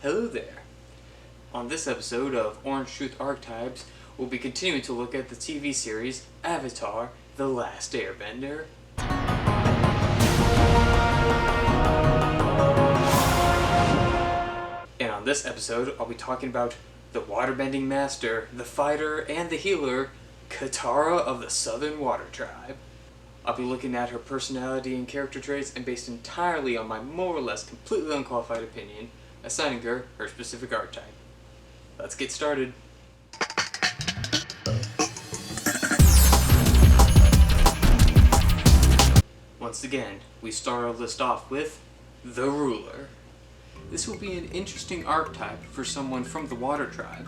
Hello there! On this episode of Orange Truth Archetypes, we'll be continuing to look at the TV series Avatar: The Last Airbender. And on this episode, I'll be talking about the waterbending master, the fighter, and the healer, Katara of the Southern Water Tribe. I'll be looking at her personality and character traits, and based entirely on my more or less completely unqualified opinion, assigning her specific archetype. Let's get started. Once again, we start our list off with the Ruler. This will be an interesting archetype for someone from the Water Tribe.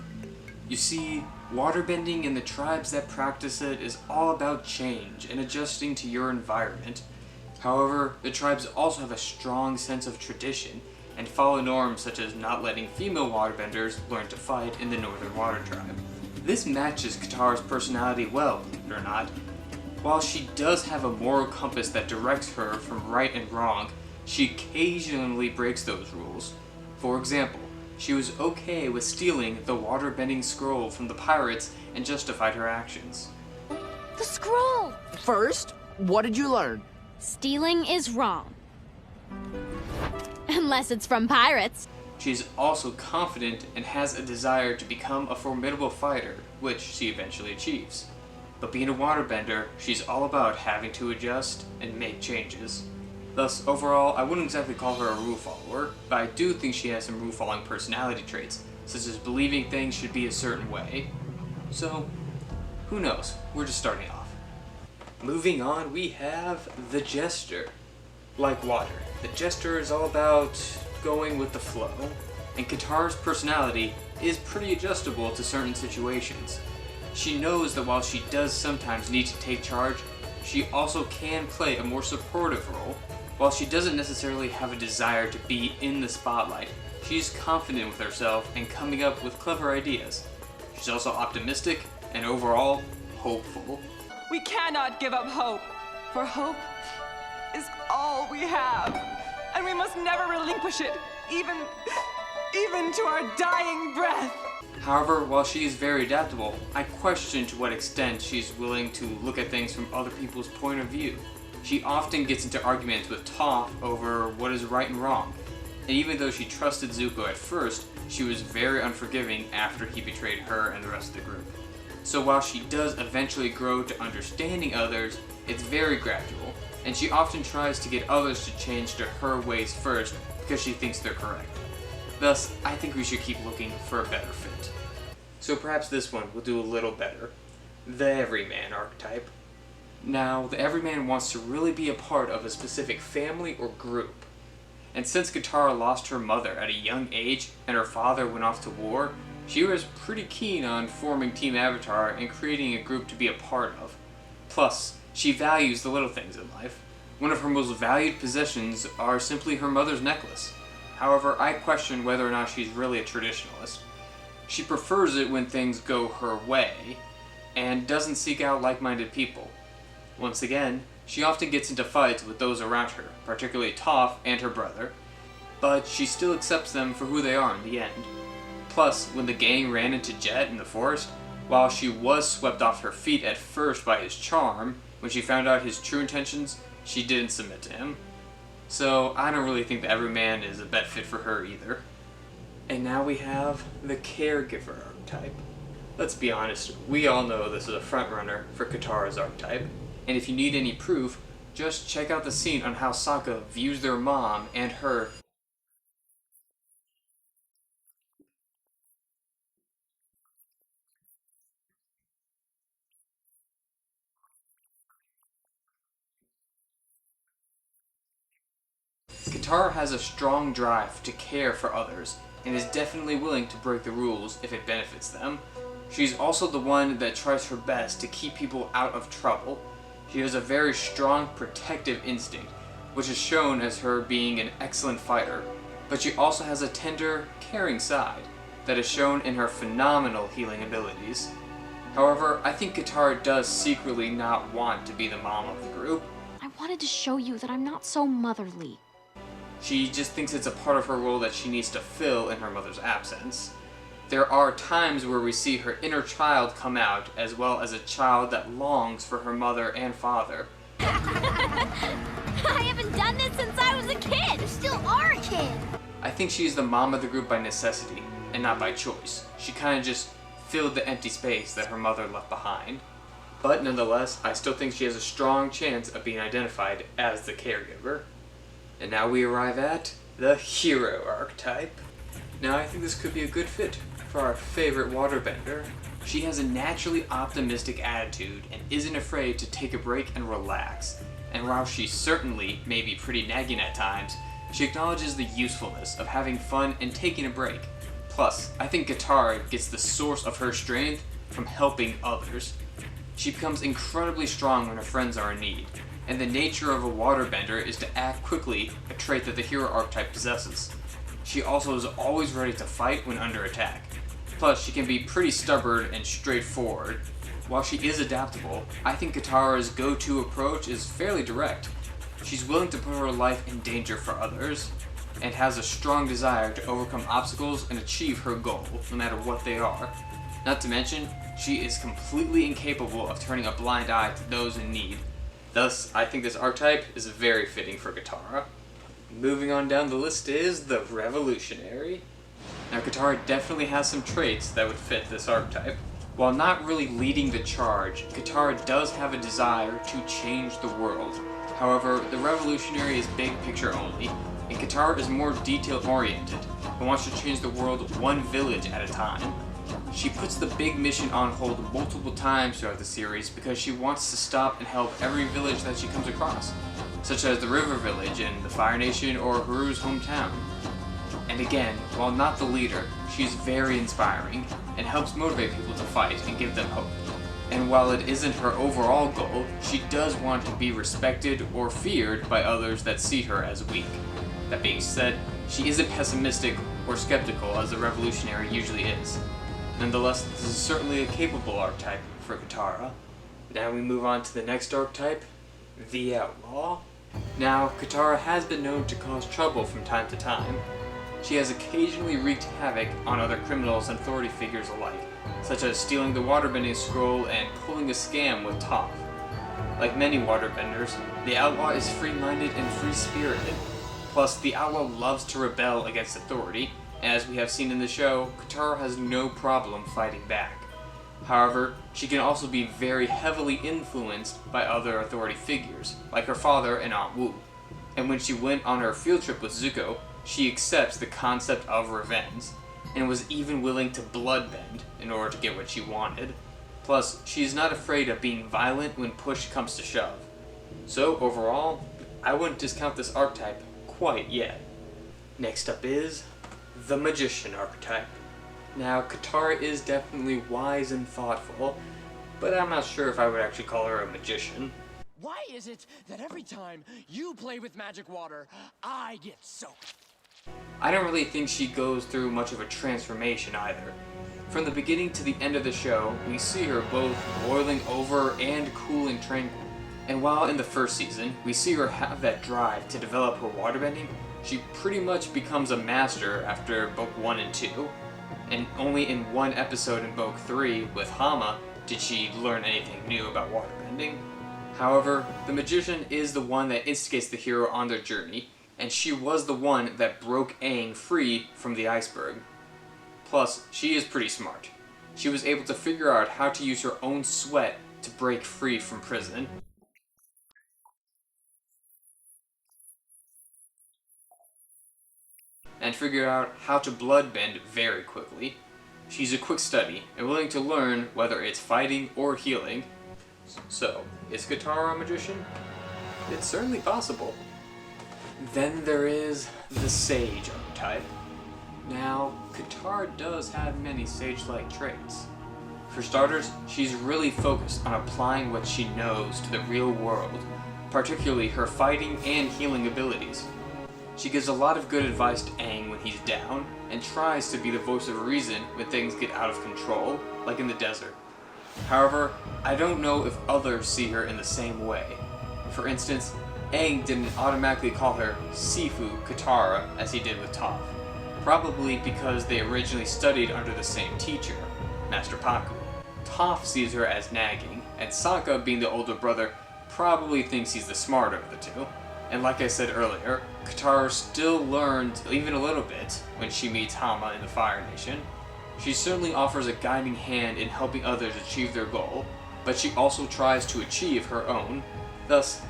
You see, waterbending and the tribes that practice it is all about change and adjusting to your environment. However, the tribes also have a strong sense of tradition and follow norms such as not letting female waterbenders learn to fight in the Northern Water Tribe. This matches Katara's personality well, believe it or not. While she does have a moral compass that directs her from right and wrong, she occasionally breaks those rules. For example, she was okay with stealing the waterbending scroll from the pirates and justified her actions. The scroll! First, what did you learn? Stealing is wrong. Unless it's from pirates. She's also confident and has a desire to become a formidable fighter, which she eventually achieves. But being a waterbender, she's all about having to adjust and make changes. Thus, overall, I wouldn't exactly call her a rule follower, but I do think she has some rule-following personality traits, such as believing things should be a certain way. So, who knows? We're just starting off. Moving on, we have the Jester. Like water, the Jester is all about going with the flow, and Katara's personality is pretty adjustable to certain situations. She knows that while she does sometimes need to take charge, she also can play a more supportive role. While she doesn't necessarily have a desire to be in the spotlight, she's confident with herself and coming up with clever ideas. She's also optimistic and overall hopeful. We cannot give up hope, for hope is all we have, and we must never relinquish it, even to our dying breath. However, while she is very adaptable, I question to what extent she's willing to look at things from other people's point of view. She often gets into arguments with Toph over what is right and wrong, and even though she trusted Zuko at first, she was very unforgiving after he betrayed her and the rest of the group. So while she does eventually grow to understanding others, it's very gradual, and she often tries to get others to change to her ways first because she thinks they're correct. Thus, I think we should keep looking for a better fit. So perhaps this one will do a little better. The Everyman archetype. Now, the Everyman wants to really be a part of a specific family or group. And since Katara lost her mother at a young age and her father went off to war, she was pretty keen on forming Team Avatar and creating a group to be a part of. Plus, she values the little things in life. One of her most valued possessions are simply her mother's necklace. However, I question whether or not she's really a traditionalist. She prefers it when things go her way, and doesn't seek out like-minded people. Once again, she often gets into fights with those around her, particularly Toph and her brother, but she still accepts them for who they are in the end. Plus, when the gang ran into Jet in the forest, while she was swept off her feet at first by his charm, when she found out his true intentions, she didn't submit to him. So I don't really think the Everyman is a bet fit for her either. And now we have the Caregiver archetype. Let's be honest, we all know this is a frontrunner for Katara's archetype. And if you need any proof, just check out the scene on how Sokka views their mom and her. Katara has a strong drive to care for others, and is definitely willing to break the rules if it benefits them. She's also the one that tries her best to keep people out of trouble. She has a very strong protective instinct, which is shown as her being an excellent fighter, but she also has a tender, caring side that is shown in her phenomenal healing abilities. However, I think Katara does secretly not want to be the mom of the group. I wanted to show you that I'm not so motherly. She just thinks it's a part of her role that she needs to fill in her mother's absence. There are times where we see her inner child come out, as well as a child that longs for her mother and father. I haven't done this since I was a kid. You still are a kid. I think she's the mom of the group by necessity, and not by choice. She kind of just filled the empty space that her mother left behind. But nonetheless, I still think she has a strong chance of being identified as the caregiver. And now we arrive at the hero archetype. Now I think this could be a good fit for our favorite waterbender. She has a naturally optimistic attitude and isn't afraid to take a break and relax. And while she certainly may be pretty nagging at times, she acknowledges the usefulness of having fun and taking a break. Plus, I think Katara gets the source of her strength from helping others. She becomes incredibly strong when her friends are in need, and the nature of a waterbender is to act quickly, a trait that the hero archetype possesses. She also is always ready to fight when under attack. Plus, she can be pretty stubborn and straightforward. While she is adaptable, I think Katara's go-to approach is fairly direct. She's willing to put her life in danger for others, and has a strong desire to overcome obstacles and achieve her goal, no matter what they are. Not to mention, she is completely incapable of turning a blind eye to those in need. Thus, I think this archetype is very fitting for Katara. Moving on down the list is the Revolutionary. Now, Katara definitely has some traits that would fit this archetype. While not really leading the charge, Katara does have a desire to change the world. However, the Revolutionary is big picture only, and Katara is more detail-oriented and wants to change the world one village at a time. She puts the big mission on hold multiple times throughout the series because she wants to stop and help every village that she comes across, such as the River Village in the Fire Nation or Haru's hometown. And again, while not the leader, she's very inspiring and helps motivate people to fight and give them hope. And while it isn't her overall goal, she does want to be respected or feared by others that see her as weak. That being said, she isn't pessimistic or skeptical as the Revolutionary usually is. Nonetheless, this is certainly a capable archetype for Katara. Now we move on to the next archetype, the Outlaw. Now, Katara has been known to cause trouble from time to time. She has occasionally wreaked havoc on other criminals and authority figures alike, such as stealing the waterbending scroll and pulling a scam with Toph. Like many waterbenders, the Outlaw is free-minded and free-spirited. Plus, the Outlaw loves to rebel against authority, and as we have seen in the show, Katara has no problem fighting back. However, she can also be very heavily influenced by other authority figures, like her father and Aunt Wu. And when she went on her field trip with Zuko, she accepts the concept of revenge, and was even willing to bloodbend in order to get what she wanted. Plus, she is not afraid of being violent when push comes to shove. So overall, I wouldn't discount this archetype quite yet. Next up is the Magician archetype. Now, Katara is definitely wise and thoughtful, but I'm not sure if I would actually call her a magician. Why is it that every time you play with magic water, I get soaked? I don't really think she goes through much of a transformation either. From the beginning to the end of the show, we see her both boiling over and cooling tranquil. And while in the first season, we see her have that drive to develop her waterbending, she pretty much becomes a master after book 1 and 2. And only in one episode in book 3 with Hama did she learn anything new about waterbending. However, the Magician is the one that instigates the hero on their journey, and she was the one that broke Aang free from the iceberg. Plus, she is pretty smart. She was able to figure out how to use her own sweat to break free from prison. And figured out how to bloodbend very quickly. She's a quick study and willing to learn whether it's fighting or healing. So, is Katara a magician? It's certainly possible. Then there is the Sage archetype. Now, Katara does have many sage-like traits. For starters, she's really focused on applying what she knows to the real world, particularly her fighting and healing abilities. She gives a lot of good advice to Aang when he's down, and tries to be the voice of reason when things get out of control, like in the desert. However, I don't know if others see her in the same way. For instance, Aang didn't automatically call her Sifu Katara as he did with Toph. Probably because they originally studied under the same teacher, Master Pakku. Toph sees her as nagging, and Sokka, being the older brother, probably thinks he's the smarter of the two. And like I said earlier, Katara still learns even a little bit when she meets Hama in the Fire Nation. She certainly offers a guiding hand in helping others achieve their goal, but she also tries to achieve her own. Thus,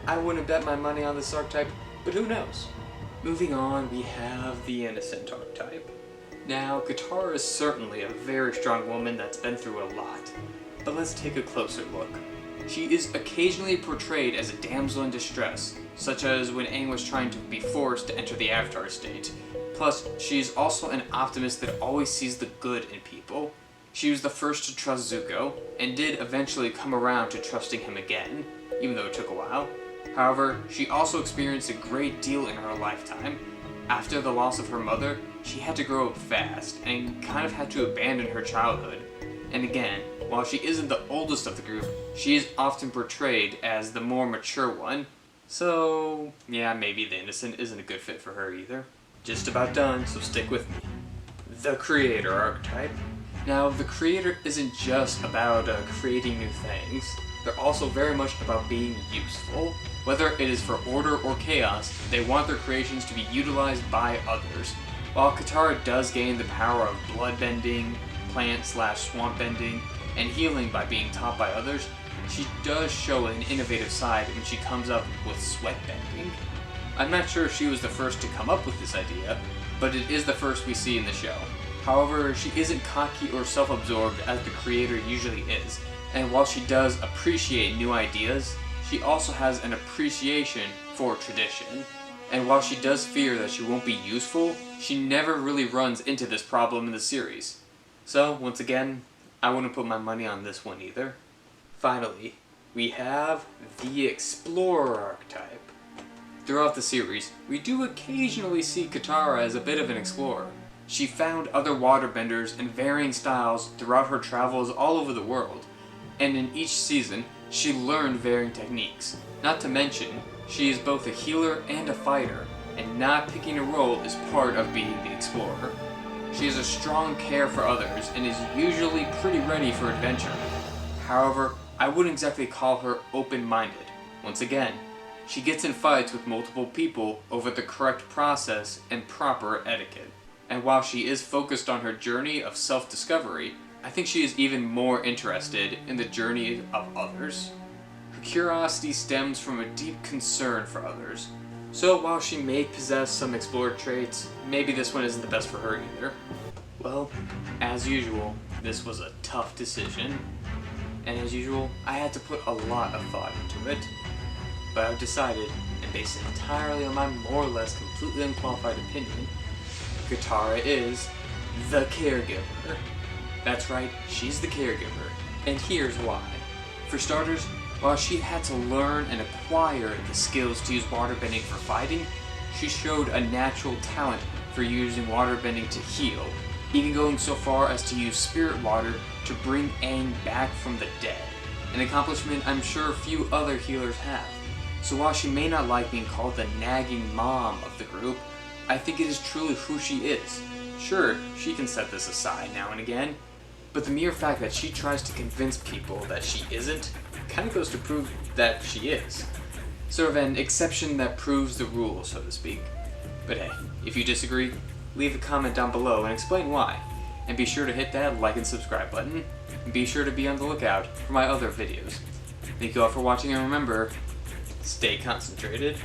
I wouldn't bet my money on this archetype, but who knows? Moving on, we have the Innocent archetype. Now, Katara is certainly a very strong woman that's been through a lot, but let's take a closer look. She is occasionally portrayed as a damsel in distress, such as when Aang was trying to be forced to enter the Avatar state. Plus, she is also an optimist that always sees the good in people. She was the first to trust Zuko, and did eventually come around to trusting him again, even though it took a while. However, she also experienced a great deal in her lifetime. After the loss of her mother, she had to grow up fast, and kind of had to abandon her childhood. And again, while she isn't the oldest of the group, she is often portrayed as the more mature one. So, yeah, maybe the Innocent isn't a good fit for her either. Just about done, so stick with me. The Creator archetype. Now, the Creator isn't just about creating new things. They're also very much about being useful. Whether it is for order or chaos, they want their creations to be utilized by others. While Katara does gain the power of blood bending, plant/swamp bending, and healing by being taught by others, she does show an innovative side when she comes up with sweat bending. I'm not sure if she was the first to come up with this idea, but it is the first we see in the show. However, she isn't cocky or self-absorbed as the Creator usually is, and while she does appreciate new ideas, she also has an appreciation for tradition. And while she does fear that she won't be useful, she never really runs into this problem in the series. So, once again, I wouldn't put my money on this one either. Finally, we have the Explorer archetype. Throughout the series, we do occasionally see Katara as a bit of an explorer. She found other waterbenders in varying styles throughout her travels all over the world, and in each season, she learned varying techniques. Not to mention, she is both a healer and a fighter, and not picking a role is part of being the explorer. She has a strong care for others and is usually pretty ready for adventure. However, I wouldn't exactly call her open-minded. Once again, she gets in fights with multiple people over the correct process and proper etiquette. And while she is focused on her journey of self-discovery, I think she is even more interested in the journey of others. Her curiosity stems from a deep concern for others. So while she may possess some explorer traits, maybe this one isn't the best for her either. Well, as usual, this was a tough decision. And as usual, I had to put a lot of thought into it. But I've decided, and based entirely on my more or less completely unqualified opinion, Katara is the caregiver. That's right, she's the caregiver. And here's why. For starters, while she had to learn and acquire the skills to use waterbending for fighting, she showed a natural talent for using waterbending to heal, even going so far as to use spirit water to bring Aang back from the dead, an accomplishment I'm sure few other healers have. So while she may not like being called the nagging mom of the group, I think it is truly who she is. Sure, she can set this aside now and again, but the mere fact that she tries to convince people that she isn't kind of goes to prove that she is. Sort of an exception that proves the rule, so to speak. But hey, if you disagree, leave a comment down below and explain why. And be sure to hit that like and subscribe button, and be sure to be on the lookout for my other videos. Thank you all for watching, and remember, stay concentrated.